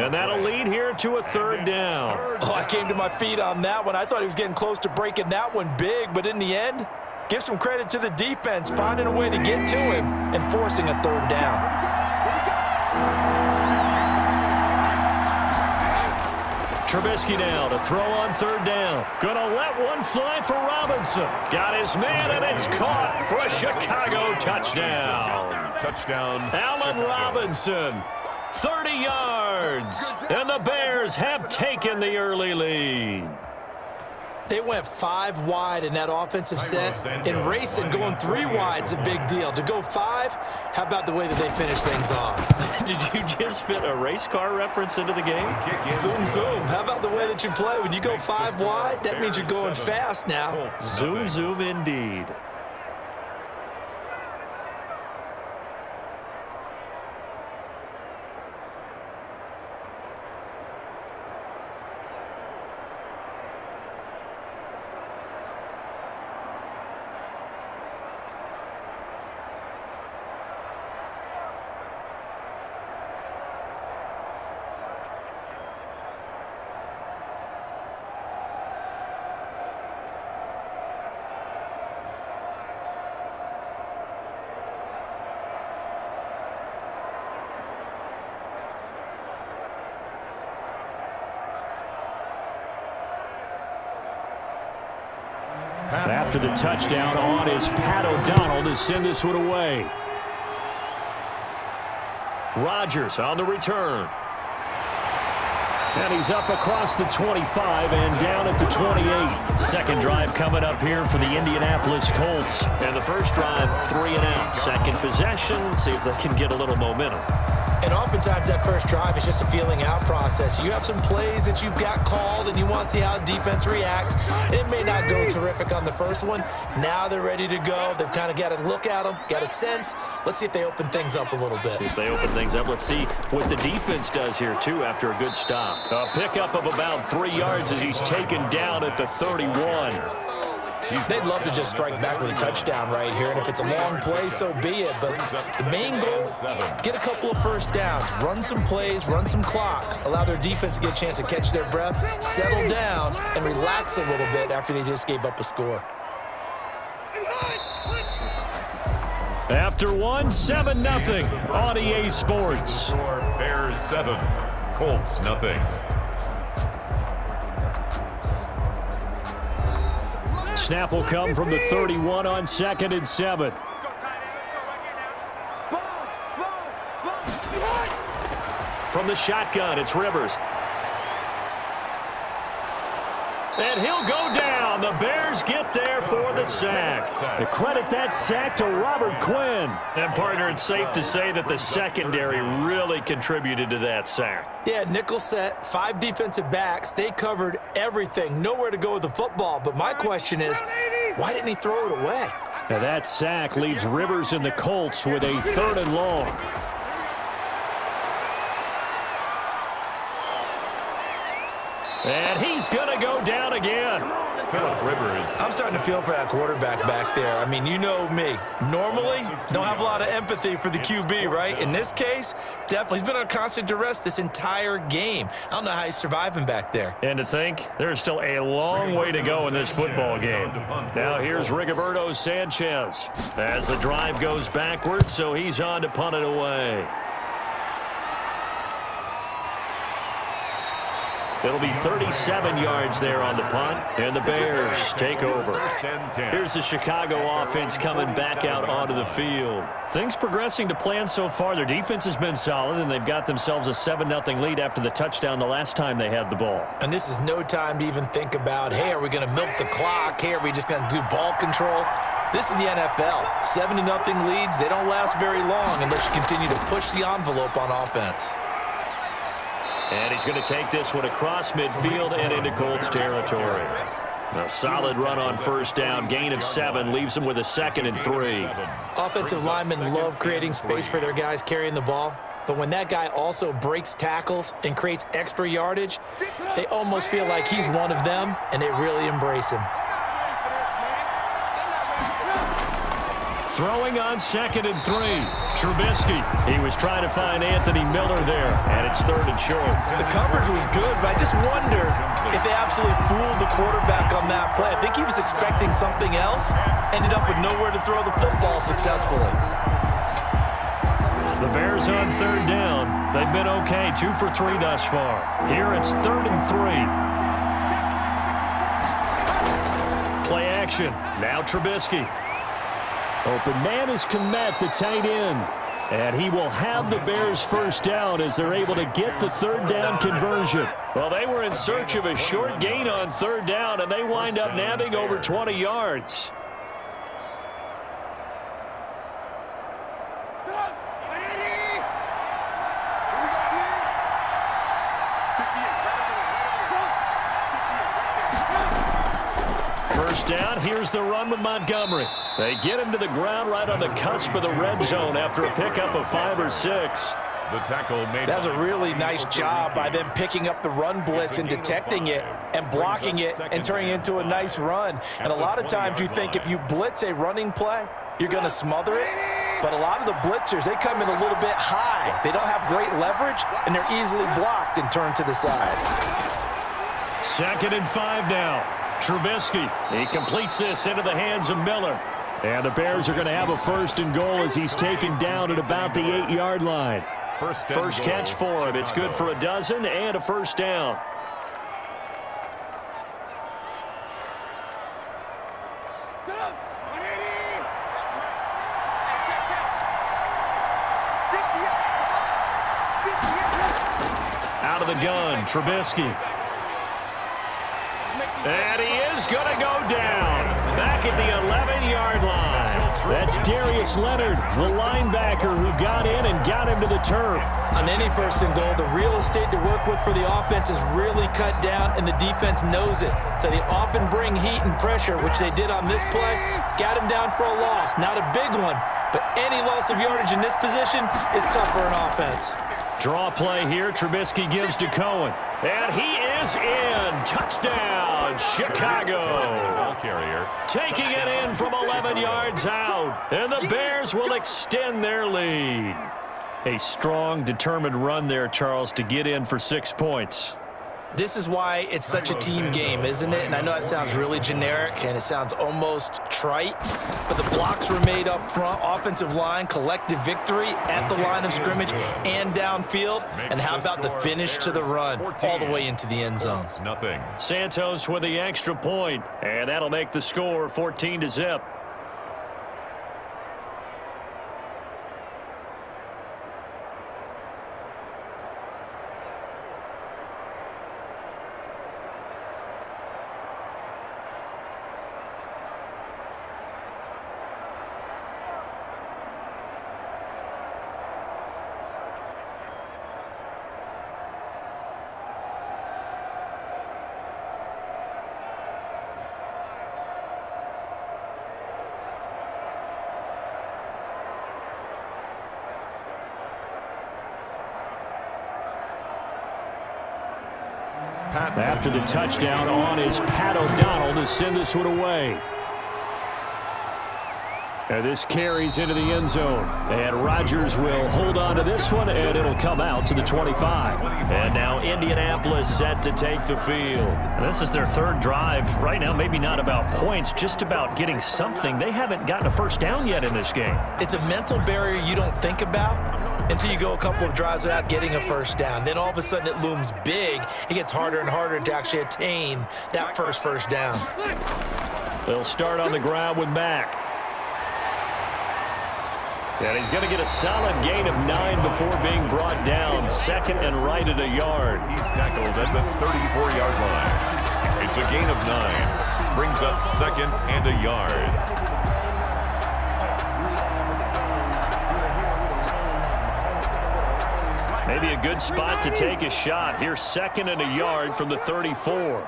And that'll lead here to a third down. Oh, I came to my feet on that one. I thought he was getting close to breaking that one big, but in the end, give some credit to the defense, finding a way to get to him and forcing a third down. Trubisky now to throw on third down. Gonna let one fly for Robinson. Got his man, and it's caught for a Chicago touchdown. Touchdown. Allen Robinson, 30 yards. And the Bears have taken the early lead. They went 5 wide in that offensive set, and racing going 3 wide is a big deal. To go 5, how about the way that they finish things off? Did you just fit a race car reference into the game? Zoom, zoom. How about the way that you play? When you go 5 wide, that means you're going fast now. Zoom, zoom indeed. After the touchdown on is Pat O'Donnell to send this one away. Rodgers on the return. And he's up across the 25 and down at the 28. Second drive coming up here for the Indianapolis Colts. And the first drive, 3 and out. Second possession, see if they can get a little momentum. And oftentimes that first drive is just a feeling out process. You have some plays that you've got called and you want to see how the defense reacts. It may not go terrific on the first one. Now they're ready to go. They've kind of got to look at them, got a sense. Let's see if they open things up a little bit. See if they open things up. Let's see what the defense does here, too, after a good stop. A pickup of about 3 yards as he's taken down at the 31. They'd love to just strike back with a touchdown right here, and if it's a long play, so be it. But the main goal, get a couple of first downs, run some plays, run some clock, allow their defense to get a chance to catch their breath, settle down, and relax a little bit after they just gave up a score. After one, 7-0 on EA Sports. Bears 7, Colts nothing. Snap will come from the 31 on 2nd and 7. From the shotgun, it's Rivers. And he'll go down. The Bears get there for the sack. Credit that sack to Robert Quinn. And, partner, it's safe to say that the secondary really contributed to that sack. Yeah, nickel set, 5 defensive backs. They covered everything. Nowhere to go with the football. But my question is, why didn't he throw it away? Now that sack leaves Rivers and the Colts with a 3rd and long. And he's going to go down again. Phillip Rivers. I'm starting to feel for that quarterback back there. I mean, you know me. Normally, don't have a lot of empathy for the QB, right? In this case, definitely. He's been under constant duress this entire game. I don't know how he's surviving back there. And to think, there's still a long way to go in this football game. Now here's Rigoberto Sanchez as the drive goes backwards, so he's on to punt it away. It'll be 37 yards there on the punt, and the Bears take over. Here's the Chicago offense coming back out onto the field. Things progressing to plan so far. Their defense has been solid, and they've got themselves a 7-0 lead after the touchdown the last time they had the ball. And this is no time to even think about, hey, are we going to milk the clock? Hey, are we just going to do ball control? This is the NFL. 7-0 leads, they don't last very long unless you continue to push the envelope on offense. And he's going to take this one across midfield and into Colts territory. A solid run on first down, gain of 7, leaves them with a 2nd and 3. Offensive linemen love creating space for their guys carrying the ball, but when that guy also breaks tackles and creates extra yardage, they almost feel like he's one of them, and they really embrace him. Throwing on 2nd and 3. Trubisky. He was trying to find Anthony Miller there, and it's 3rd and short. The coverage was good, but I just wonder if they absolutely fooled the quarterback on that play. I think he was expecting something else, ended up with nowhere to throw the football successfully. The Bears on 3rd down. They've been okay, 2 for 3 thus far. Here it's 3rd and 3. Play action. Now Trubisky. Open man is Kmet, the tight end. And he will have the Bears first down as they're able to get the 3rd down conversion. Well, they were in search of a short gain on 3rd down, and they wind up nabbing over 20 yards. First down, here's the run with Montgomery. They get him to the ground right on the cusp of the red zone after a pickup of 5 or 6. The tackle made. That's a really nice job by them picking up the run blitz and detecting it and blocking it and turning it into a nice run. And a lot of times you think if you blitz a running play, you're going to smother it. But a lot of the blitzers, they come in a little bit high. They don't have great leverage, and they're easily blocked and turned to the side. 2nd and 5 now. Trubisky, he completes this into the hands of Miller. And the Bears are going to have a 1st and goal as he's taken down at about the 8-yard line. First catch for him. It's good for a dozen and a 1st down. Out of the gun, Trubisky. And he is going to go down back at the 11-yard line. That's Darius Leonard, the linebacker who got in and got him to the turf. On any 1st and goal, the real estate to work with for the offense is really cut down, and the defense knows it. So they often bring heat and pressure, which they did on this play. Got him down for a loss. Not a big one, but any loss of yardage in this position is tough for an offense. Draw play here. Trubisky gives to Cohen. And he is in. Touchdown, Chicago. Ball carrier. Taking it in from 11 yards out. And the Bears will extend their lead. A strong, determined run there, Charles, to get in for 6 points. This is why it's such a team game, isn't it? And I know it sounds really generic and it sounds almost trite, but the blocks were made up front, offensive line, collective victory at the line of scrimmage and downfield. And how about the finish to the run all the way into the end zone? Nothing. Santos with the extra point, and that'll make the score 14-0. After the touchdown on is Pat O'Donnell to send this one away. And this carries into the end zone. And Rodgers will hold on to this one, and it'll come out to the 25. And now Indianapolis set to take the field. And this is their 3rd drive. Right now, maybe not about points, just about getting something. They haven't gotten a 1st down yet in this game. It's a mental barrier you don't think about until you go a couple of drives without getting a 1st down. Then all of a sudden it looms big. It gets harder and harder to actually attain that first down. They'll start on the ground with Mack. And he's going to get a solid gain of 9 before being brought down. 2nd and right at a yard. He's tackled at the 34-yard line. It's a gain of 9. Brings up 2nd and a yard. Maybe a good spot to take a shot. Here's 2nd and a yard from the 34.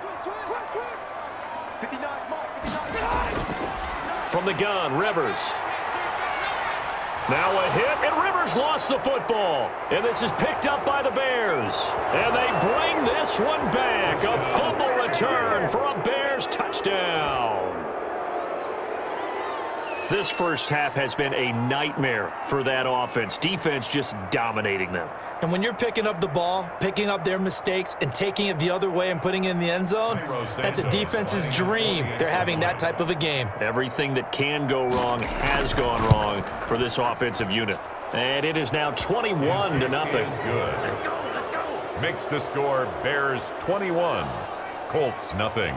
From the gun, Rivers. Now a hit, and Rivers lost the football. And this is picked up by the Bears. And they bring this one back. A fumble return for a Bears touchdown. This first half has been a nightmare for that offense. Defense just dominating them. And when you're picking up the ball, picking up their mistakes, and taking it the other way and putting it in the end zone, that's a defense's dream. They're having that type of a game. Everything that can go wrong has gone wrong for this offensive unit. And it is now 21-0. Good. Let's go. Makes the score Bears 21, Colts nothing.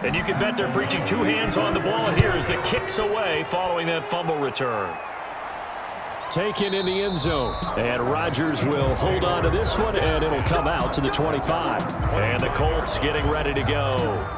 And you can bet they're preaching two hands on the ball here as the kick's away following that fumble return. Taken in the end zone. And Rodgers will hold on to this one, and it'll come out to the 25. And the Colts getting ready to go.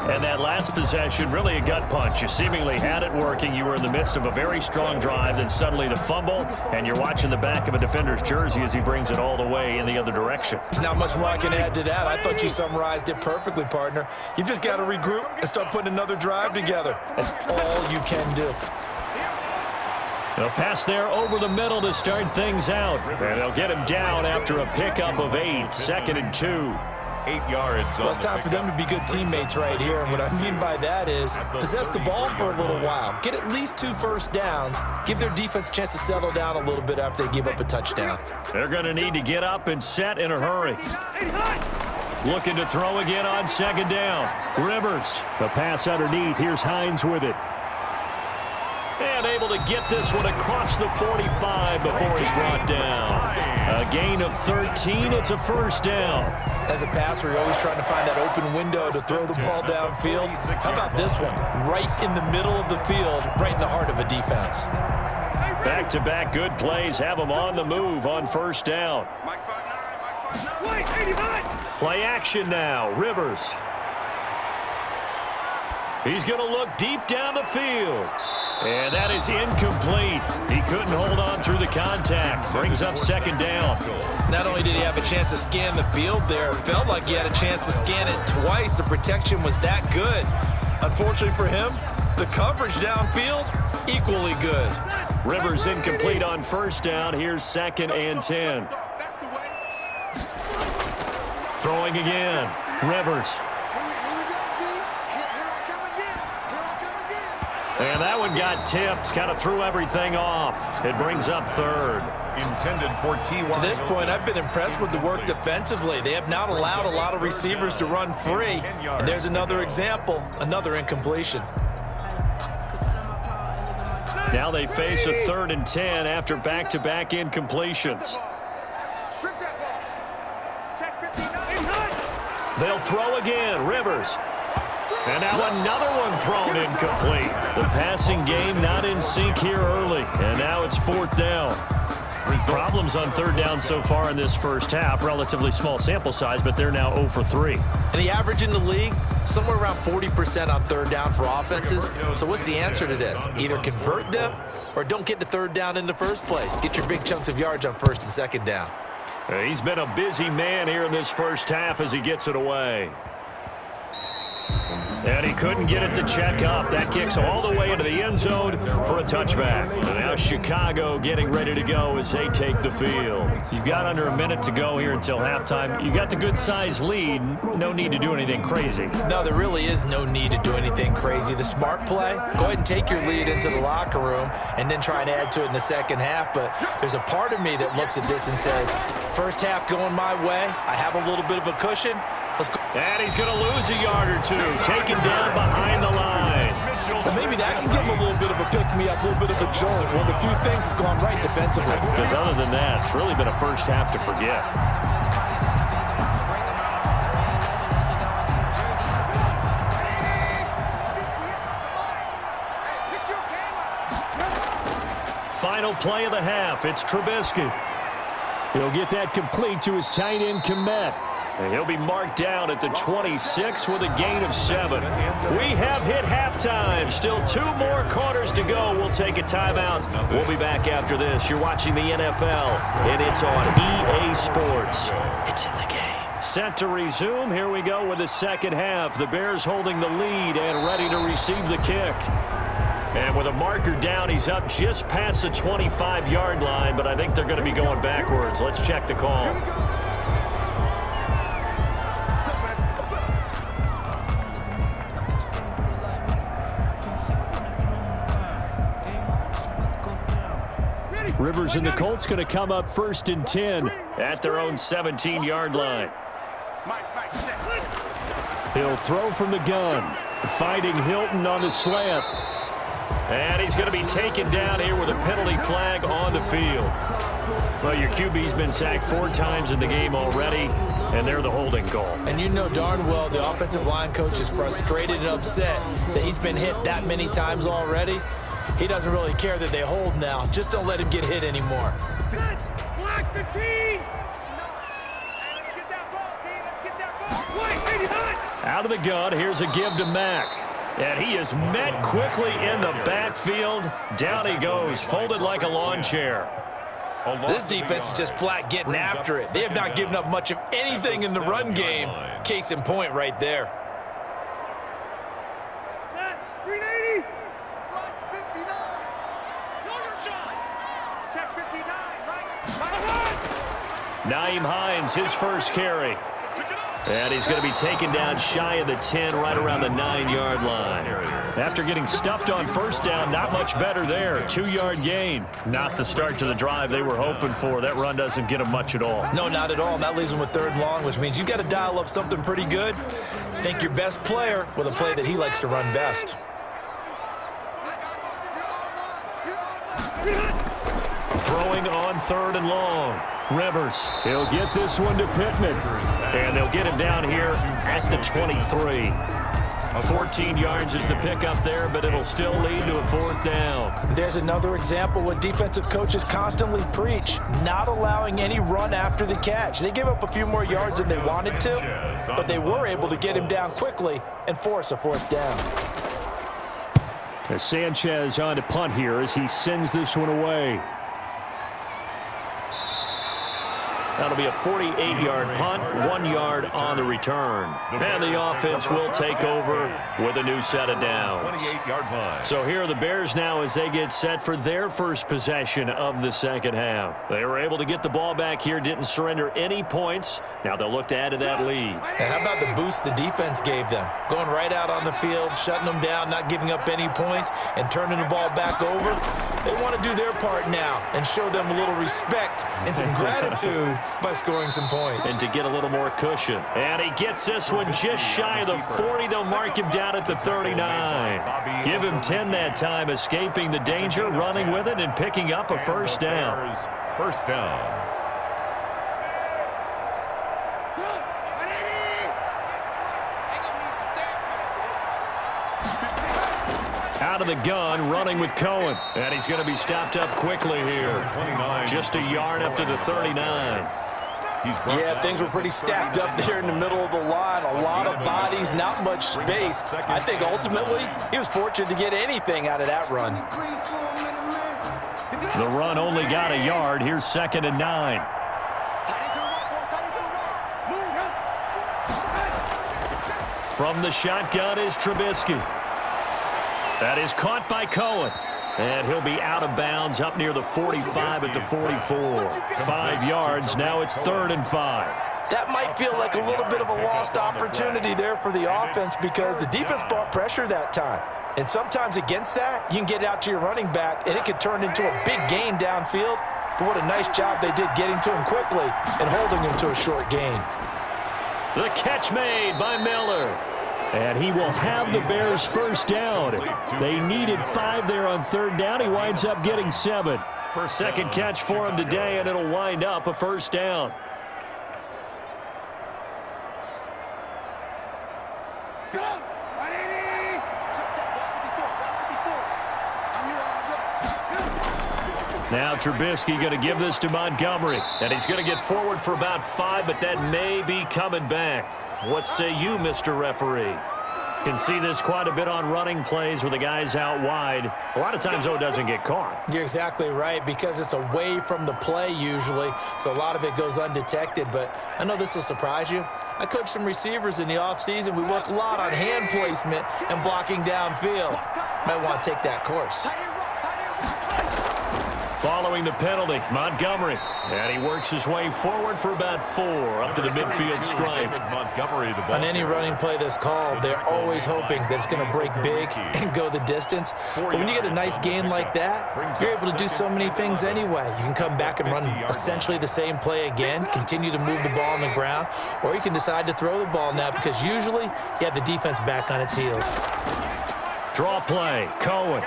And that last possession, really a gut punch. You seemingly had it working. You were in the midst of a very strong drive, then suddenly the fumble, and you're watching the back of a defender's jersey as he brings it all the way in the other direction. There's not much more I can add to that. I thought you summarized it perfectly, partner. You've just got to regroup and start putting another drive together. That's all you can do. A pass there over the middle to start things out. And they'll get him down after a pickup of 8, 2nd and 2. 8 yards. Well, it's time for them to be good teammates right here. And what I mean by that is possess the ball for a little while. Get at least 2 first downs. Give their defense a chance to settle down a little bit after they give up a touchdown. They're going to need to get up and set in a hurry. Looking to throw again on 2nd down. Rivers, the pass underneath. Here's Hines with it. And able to get this one across the 45 before he's brought down. A gain of 13. It's a first down. As a passer, you're always trying to find that open window to throw the ball downfield. How about this one? Right in the middle of the field, right in the heart of a defense. Back-to-back good plays have him on the move on first down. Play action now. Rivers. He's going to look deep down the field. And that is incomplete. He couldn't hold on through the contact. Brings up 2nd down. Not only did he have a chance to scan the field there, it felt like he had a chance to scan it twice. The protection was that good. Unfortunately for him, the coverage downfield, equally good. Rivers incomplete on first down. Here's 2nd and 10. Throwing again. Rivers. And that one got tipped, kind of threw everything off. It brings up 3rd. Intended for T1. To this point, I've been impressed with the work defensively. They have not allowed a lot of receivers to run free. And there's another example, another incompletion. Now they face a 3rd and 10 after back-to-back incompletions. They'll throw again. Rivers. And now another one thrown incomplete. The passing game not in sync here early. And now it's 4th down. Problems on 3rd down so far in this first half. Relatively small sample size, but they're now 0 for 3. And the average in the league, somewhere around 40% on 3rd down for offenses. So what's the answer to this? Either convert them or don't get to 3rd down in the first place. Get your big chunks of yards on 1st and 2nd down. He's been a busy man here in this first half as he gets it away. And he couldn't get it to check up. That kicks all the way into the end zone for a touchback. And now Chicago getting ready to go as they take the field. You've got under a minute to go here until halftime. You got the good-sized lead. No need to do anything crazy. No, there really is no need to do anything crazy. The smart play, go ahead and take your lead into the locker room and then try and add to it in the second half. But there's a part of me that looks at this and says, first half going my way. I have a little bit of a cushion. Let's go. And he's going to lose a yard or two. Taken down behind the line. Well, maybe that can give him a little bit of a pick-me-up, a little bit of a jolt. Well, the few things has gone right defensively. Because other than that, it's really been a first half to forget. final play of the half. It's Trubisky. He'll get that complete to his tight end, Komet. And he'll be marked down at the 26 with a gain of 7. We have hit halftime. Still 2 more quarters to go. We'll take a timeout. We'll be back after this. You're watching the NFL, and it's on EA Sports. It's in the game. Set to resume. Here we go with the second half. The Bears holding the lead and ready to receive the kick. And with a marker down, he's up just past the 25-yard line, but I think they're going to be going backwards. Let's check the call. Rivers and the Colts going to come up 1st and 10 at their own 17-yard line. He'll throw from the gun, finding Hilton on the slant. And he's going to be taken down here with a penalty flag on the field. Well, your QB's been sacked 4 times in the game already, and they're the holding call. And you know darn well the offensive line coach is frustrated and upset that he's been hit that many times already. He doesn't really care that they hold now. Just don't let him get hit anymore. Block 15! Let's get that ball, team. Let's get that ball. Out of the gun, here's a give to Mack. And he is met quickly in the backfield. Down he goes, folded like a lawn chair. This defense is just flat getting after it. They have not given up much of anything in the run game. Case in point right there. 380! Lights 59! Check 59, right? Naeem Hines, his first carry. And he's going to be taken down shy of the 10, right around the 9-yard line. After getting stuffed on first down, not much better there. 2-yard gain. Not the start to the drive they were hoping for. That run doesn't get them much at all. No, not at all. And that leaves them with 3rd and long, which means you've got to dial up something pretty good. Think your best player with a play that he likes to run best. Throwing on 3rd and long. Rivers. He'll get this one to Pittman. And they'll get him down here at the 23. 14 yards is the pickup there, but it'll still lead to a 4th down. There's another example what defensive coaches constantly preach, not allowing any run after the catch. They gave up a few more yards than they wanted to, but they were able to get him down quickly and force a 4th down. As Sanchez on to punt here as he sends this one away. That'll be a 48-yard punt, 1 yard on the return. And the offense will take over with a new set of downs. 28-yard line. So here are the Bears now as they get set for their first possession of the second half. They were able to get the ball back here, didn't surrender any points. Now they'll look to add to that lead. And how about the boost the defense gave them? Going right out on the field, shutting them down, not giving up any points, and turning the ball back over. They want to do their part now and show them a little respect and some gratitude by scoring some points. And to get a little more cushion. And he gets this one just shy of the 40. They'll mark him down at the 39. Give him 10 that time, escaping the danger, running with it, and picking up a 1st down. 1st down. Out of the gun, running with Cohen. And he's going to be stopped up quickly here. Just a yard up to the 39. Yeah, things were pretty stacked up there in the middle of the line. A lot of bodies, not much space. I think ultimately he was fortunate to get anything out of that run. The run only got a yard. Here's 2nd and 9. From the shotgun is Trubisky. That is caught by Cohen. And he'll be out of bounds up near the 45 at the 44. 5 yards. Now it's 3rd and 5. That might feel like a little bit of a lost opportunity there for the offense because the defense brought pressure that time. And sometimes against that, you can get out to your running back, and it could turn into a big gain downfield. But what a nice job they did getting to him quickly and holding him to a short gain. The catch made by Miller. And he will have the Bears' 1st down. They needed 5 there on 3rd down. He winds up getting 7. 2nd catch for him today, and it'll wind up a 1st down. Now Trubisky going to give this to Montgomery. And he's going to get forward for about 5, but that may be coming back. What say you, Mr. Referee? Can see this quite a bit on running plays where the guy's out wide. A lot of times, though, it doesn't get caught. You're exactly right, because it's away from the play usually, so a lot of it goes undetected. But I know this will surprise you. I coach some receivers in the offseason. We work a lot on hand placement and blocking downfield. Might want to take that course. Following the penalty, Montgomery. And he works his way forward for about 4 up to the midfield stripe. Montgomery, the ball On any running play that's called, they're always hoping that it's going to break big and go the distance. But when you get a nice gain like that, you're able to do so many things anyway. You can come back and run essentially the same play again, continue to move the ball on the ground, or you can decide to throw the ball now because usually you have the defense back on its heels. Draw play, Cohen.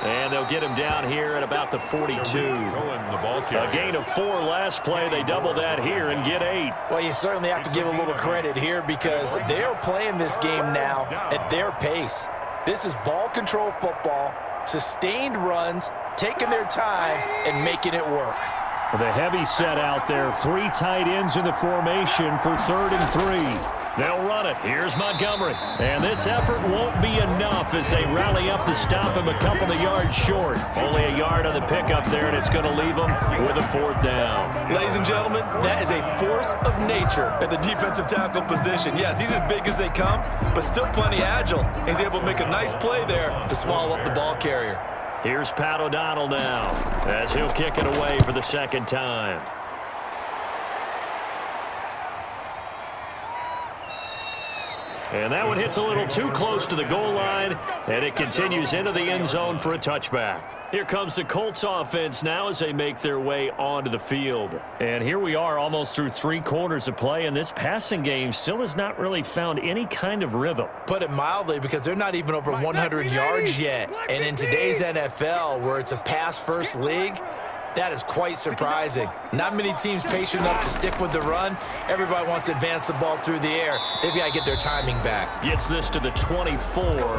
And they'll get him down here at about the 42. A gain of 4 last play. They double that here and get 8. Well, you certainly have to give a little credit here because they're playing this game now at their pace. This is ball control football, sustained runs, taking their time and making it work. The heavy set out there. 3 tight ends in the formation for 3rd and 3. They'll run it. Here's Montgomery. And this effort won't be enough as they rally up to stop him a couple of yards short. Only a yard on the pickup there, and it's going to leave him with a 4th down. Ladies and gentlemen, that is a force of nature at the defensive tackle position. Yes, he's as big as they come, but still plenty agile. He's able to make a nice play there to swallow up the ball carrier. Here's Pat O'Donnell now as he'll kick it away for the 2nd time. And that one hits a little too close to the goal line, and it continues into the end zone for a touchback. Here comes the Colts offense now as they make their way onto the field. And here we are almost through 3 quarters of play, and this passing game still has not really found any kind of rhythm. Put it mildly, because they're not even over 100 yards yet. And in today's NFL, where it's a pass-first league, that is quite surprising. Not many teams patient enough to stick with the run. Everybody wants to advance the ball through the air. They've got to get their timing back. Gets this to the 24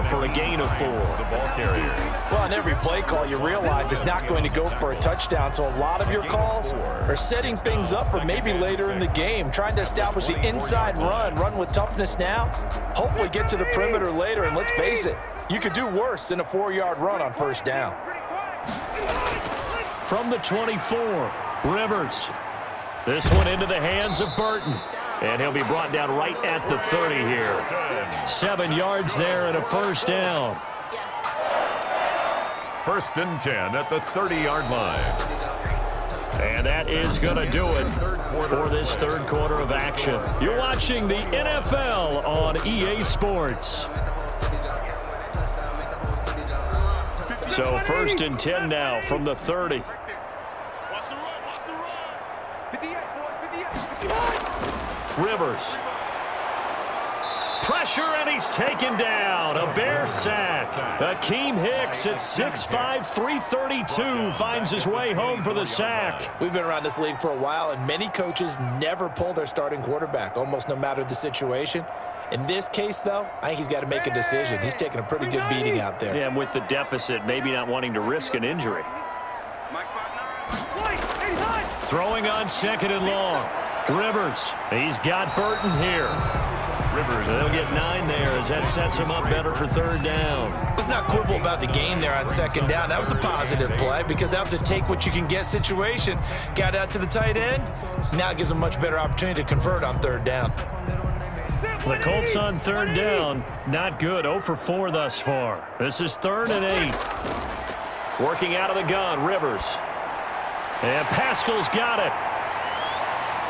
for a gain of 4. The ball carrier. Well, on every play call, you realize it's not going to go for a touchdown. So a lot of your calls are setting things up for maybe later in the game, trying to establish the inside run with toughness now, hopefully get to the perimeter later. And let's face it, you could do worse than a 4-yard run on 1st down. From the 24, Rivers. This one into the hands of Burton. And he'll be brought down right at the 30 here. 7 yards there and a 1st down. 1st and 10 at the 30-yard line. And that is going to do it for this 3rd quarter of action. You're watching the NFL on EA Sports. So 1st and 10 now from the 30. Rivers. Pressure, and he's taken down. A Bear sack. Akeem Hicks at 6'5", 332 finds his way home for the sack. We've been around this league for a while, and many coaches never pull their starting quarterback, almost no matter the situation. In this case, though, I think he's got to make a decision. He's taking a pretty good beating out there. Yeah, and with the deficit, maybe not wanting to risk an injury. Throwing on 2nd and long. Rivers. He's got Burton here. Rivers. They'll get 9 there as that sets him up better for 3rd down. Let's not quibble about the gain there on 2nd down. That was a positive play because that was a take-what-you-can-get situation. Got out to the tight end. Now it gives him a much better opportunity to convert on 3rd down. The Colts on 3rd down. Not good. 0 for 4 thus far. This is 3rd and 8. Working out of the gun, Rivers. And Pascal's got it.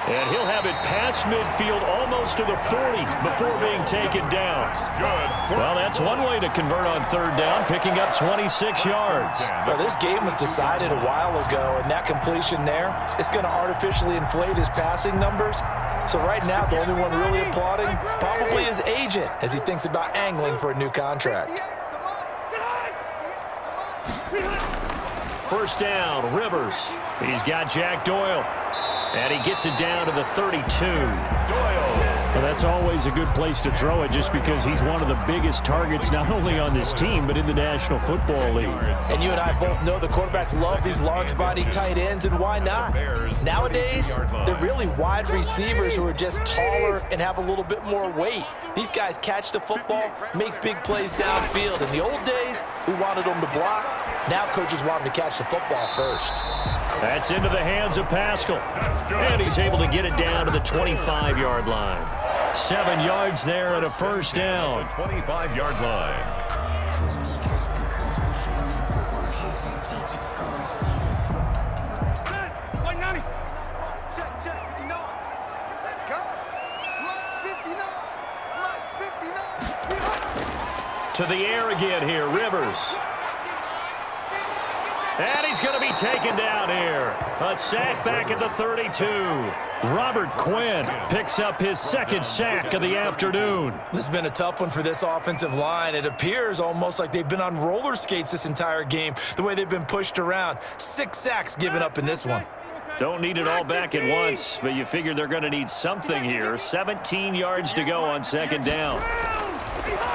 And he'll have it past midfield almost to the 40 before being taken down. Good. Well, that's one way to convert on 3rd down, picking up 26 yards. Well, this game was decided a while ago, and that completion there is going to artificially inflate his passing numbers. So right now, the only one really applauding probably his agent as he thinks about angling for a new contract. 1st down, Rivers. He's got Jack Doyle. And he gets it down to the 32. Doyle Well, that's always a good place to throw it just because he's one of the biggest targets not only on this team but in the National Football League. And you and I both know the quarterbacks love these large-body tight ends, and why not? Nowadays, they're really wide receivers who are just taller and have a little bit more weight. These guys catch the football, make big plays downfield. In the old days, we wanted them to block. Now coaches want them to catch the football first. That's into the hands of Pascal. And he's able to get it down to the 25-yard line. 7 yards there and a first down. 25-yard line. To the air again here, Rivers. And he's going to be taken down here. A sack back at the 32. Robert Quinn picks up his second sack of the afternoon. This has been a tough one for this offensive line. It appears almost like they've been on roller skates this entire game, the way they've been pushed around. 6 sacks given up in this one. Don't need it all back at once, but you figure they're going to need something here. 17 yards to go on second down.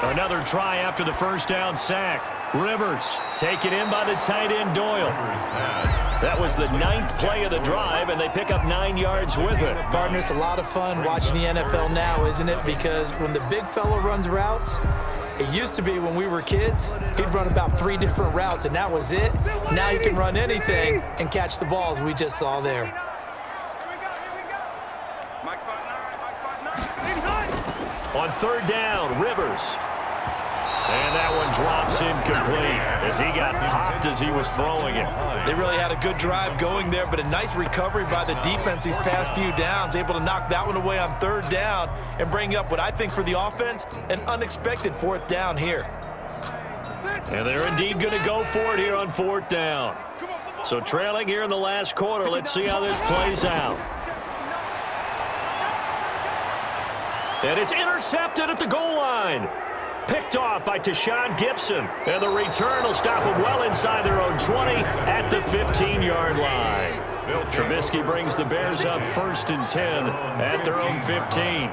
Another try after the first down sack. Rivers taken in by the tight end Doyle. That was the 9th play of the drive, and they pick up 9 yards with it. Partner, it's a lot of fun watching the NFL now, isn't it? Because when the big fella runs routes, it used to be when we were kids, he'd run about 3 different routes, and that was it. Now you can run anything and catch the balls we just saw there. On third down, Rivers. And that one drops incomplete as he got popped as he was throwing it. They really had a good drive going there, but a nice recovery by the defense these past few downs, able to knock that one away on third down and bring up what I think for the offense, an unexpected 4th down here. And they're indeed going to go for it here on 4th down. So trailing here in the last quarter, let's see how this plays out. And it's intercepted at the goal line. Picked off by Tashawn Gibson. And the return will stop them well inside their own 20 at the 15-yard line. Trubisky brings the Bears up 1st and 10 at their own 15.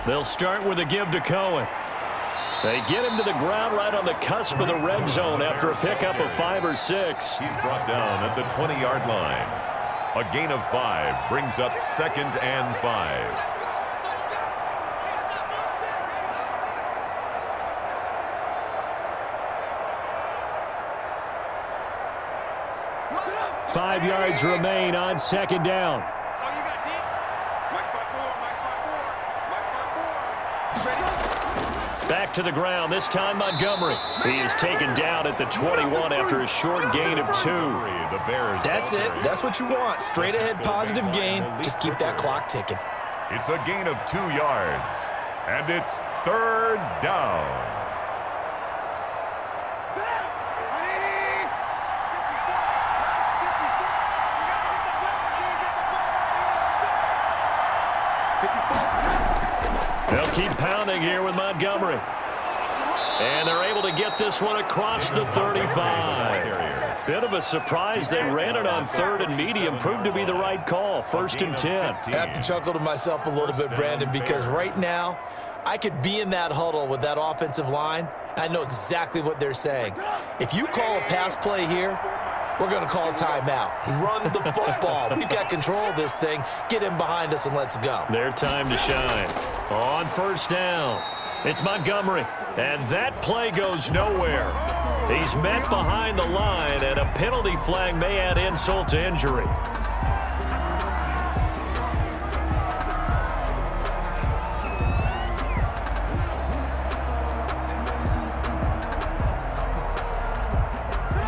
They'll start with a give to Cohen. They get him to the ground right on the cusp of the red zone after a pickup of 5 or 6. He's brought down at the 20-yard line. A gain of 5 brings up 2nd and 5. 5 yards remain on 2nd down. Back to the ground, this time Montgomery. He is taken down at the 21 after a short gain of 2. That's it. That's what you want. Straight ahead positive gain. Just keep that clock ticking. It's a gain of 2 yards. And it's 3rd down. They'll keep pounding here with Montgomery. And they're able to get this one across the 35. Bit of a surprise. They ran it on 3rd and medium. Proved to be the right call. 1st and 10. I have to chuckle to myself a little bit, Brandon, because right now I could be in that huddle with that offensive line. I know exactly what they're saying. If you call a pass play here, we're going to call a timeout. Run the football. We've got control of this thing. Get in behind us and let's go. Their time to shine. On 1st down, it's Montgomery. And that play goes nowhere. He's met behind the line, and a penalty flag may add insult to injury.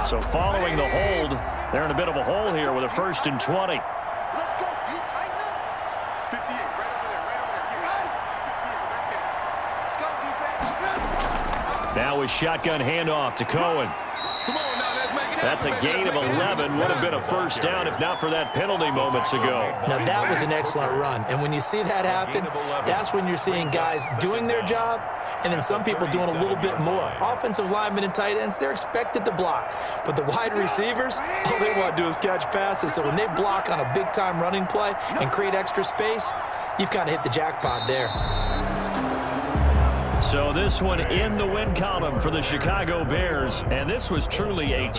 So following the hold, they're in a bit of a hole here with a 1st and 20. Let's go, dude. Tighten up. 58, right over there, right over there. Let's go, defense. Now a shotgun handoff to Cohen. Come on now, let's make it That's a gain of 11. Would have been a first down if not for that penalty moments ago. Now, that was an excellent run. And when you see that happen, that's when you're seeing guys doing their job and then some people doing a little bit more. Offensive linemen and tight ends, they're expected to block. But the wide receivers, all they want to do is catch passes. So when they block on a big-time running play and create extra space, you've kind of hit the jackpot there. So this one in the win column for the Chicago Bears, and this was truly a